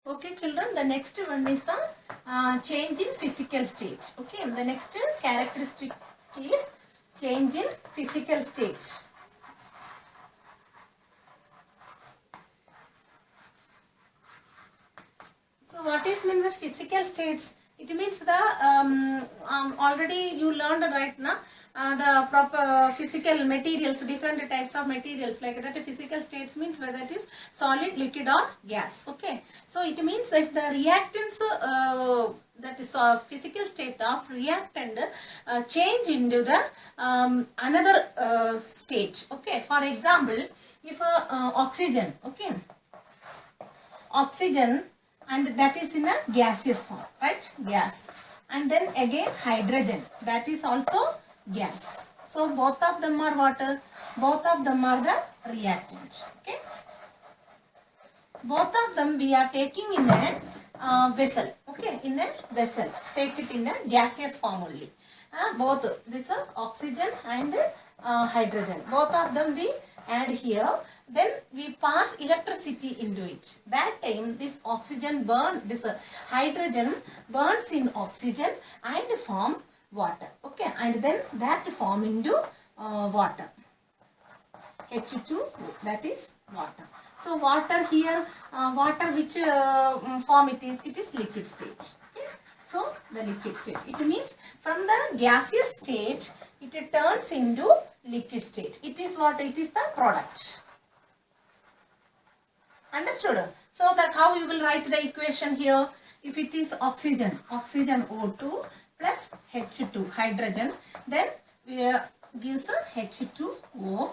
Okay, children, the next one is the change in physical state. Okay, the next characteristic is change in physical state. So what is mean by physical states? It means the already you learned right now the proper physical materials, different types of materials like that. Physical states means whether it is solid, liquid or gas. Okay, so it means if the reactants that is physical state of reactant change into the another state. Okay, for example, if oxygen, okay, oxygen, and that is in a gaseous form, right? Gas. And then again hydrogen, that is also gas. So both of them are water, both of them are the reactant. Okay. Both of them we are taking in a vessel. Okay, in a vessel. Take it in a gaseous form only. Both this oxygen and hydrogen. Both of them we add here. Then we pass electricity into it. That time this oxygen this hydrogen burns in oxygen and form water. Okay, and then that form into water. H2O, that is water. So water here, water which form it is? It is liquid state. Okay? So the liquid state. It means from the gaseous state, it turns into liquid state. It is what? It is the product. Understood? So that how you will write the equation here? If it is oxygen, oxygen O2 plus H2 hydrogen, then we gives a H2O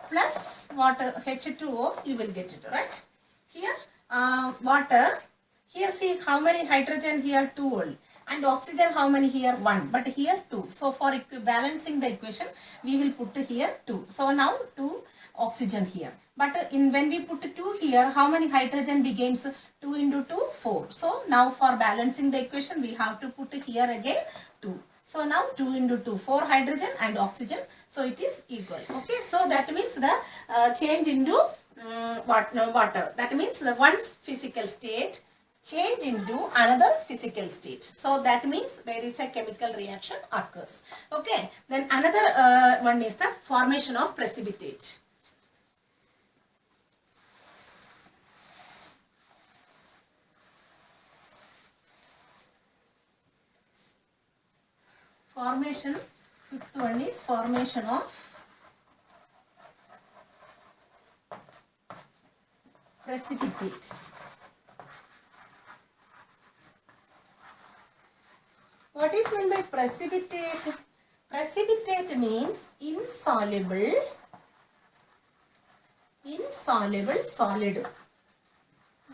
plus water, H2O, you will get it, right? Here water, here see how many hydrogen here, 2 only, and oxygen how many here, 1, but here 2. So for balancing the equation we will put here 2. So now 2 oxygen here, but when we put 2 here, how many hydrogen begins? 2 into 2, 4. So now for balancing the equation we have to put here again 2. So now 2 into 2, 4 hydrogen and oxygen. So it is equal. Okay. So that means the change into water. That means the one physical state change into another physical state. So that means there is a chemical reaction occurs. Okay. Then another one is the formation of precipitate. Formation, fifth one is formation of precipitate. What is meant by precipitate? Precipitate means insoluble solid.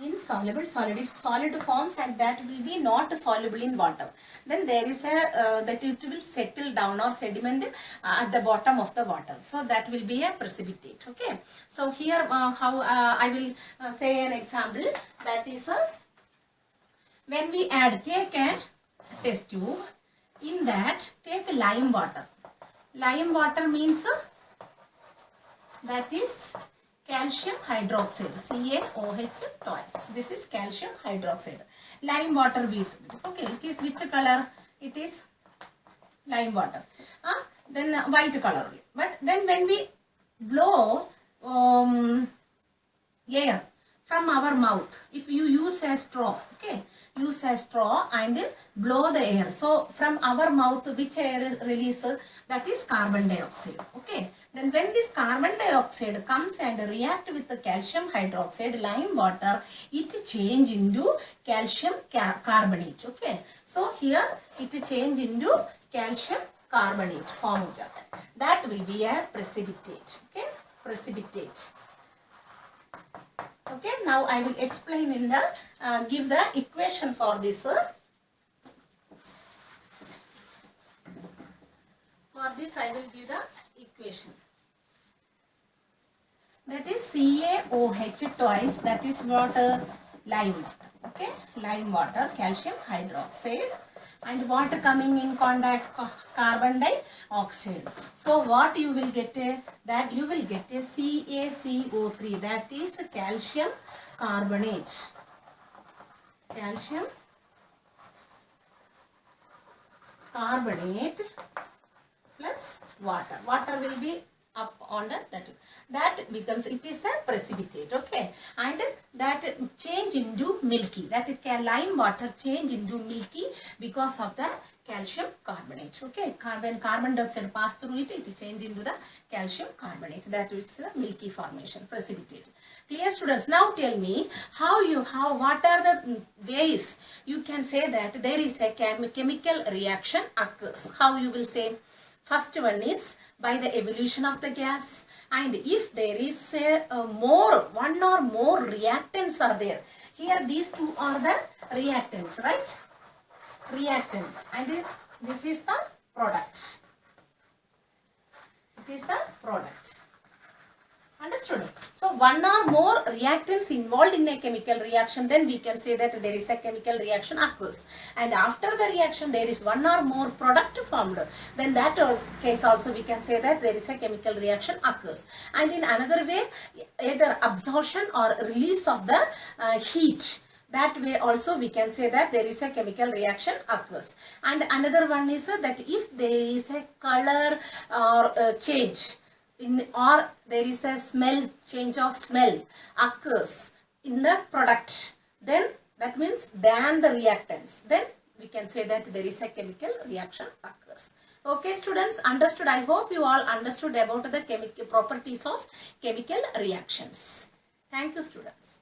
Insoluble solid. If solid forms and that will be not soluble in water, then there is a that it will settle down or sediment at the bottom of the water. So that will be a precipitate. Okay. So here how I will say an example, that is when we add, take a test tube, in that take lime water. Lime water means that is calcium hydroxide, CaOH twice. This is calcium hydroxide. Lime water we put. Okay, it is which color? It is lime water. Then white color. But then when we blow air from our mouth, if you use a straw, okay, use a straw and blow the air. So from our mouth, which air is released? That is carbon dioxide. Okay. Then when this carbon dioxide comes and react with the calcium hydroxide, lime water, it change into calcium carbonate. Okay. So here it change into calcium carbonate form of that will be a precipitate. Okay. Precipitate. Okay, now I will explain in the give the equation for this. For this I will give the equation. That is CaOH twice, that is what lime water. Okay, lime water, calcium hydroxide, and water coming in contact, carbon dioxide. So what you will get? That you will get a CaCO3, that is calcium carbonate. calcium carbonate plus water. Water will be up on that becomes, it is a precipitate, okay, and that change into milky, that lime water change into milky because of the calcium carbonate, okay. When carbon dioxide pass through it, it change into the calcium carbonate, that is the milky formation, precipitate. Clear, students? Now tell me what are the ways you can say that there is a chemical reaction occurs. How you will say? First one is by the evolution of the gas, and if there is one or more reactants are there. Here these two are the reactants, right? Reactants, and this is the product. It is the product. Understood? So one or more reactants involved in a chemical reaction, then we can say that there is a chemical reaction occurs. And after the reaction there is one or more product formed, then that case also we can say that there is a chemical reaction occurs. And in another way, either absorption or release of the heat. That way also we can say that there is a chemical reaction occurs. And another one is that if there is a color or change, or there is a change of smell occurs in the product, then that means than the reactants, then we can say that there is a chemical reaction occurs. Okay, students, understood? I hope you all understood about the chemical properties of chemical reactions. Thank you, students.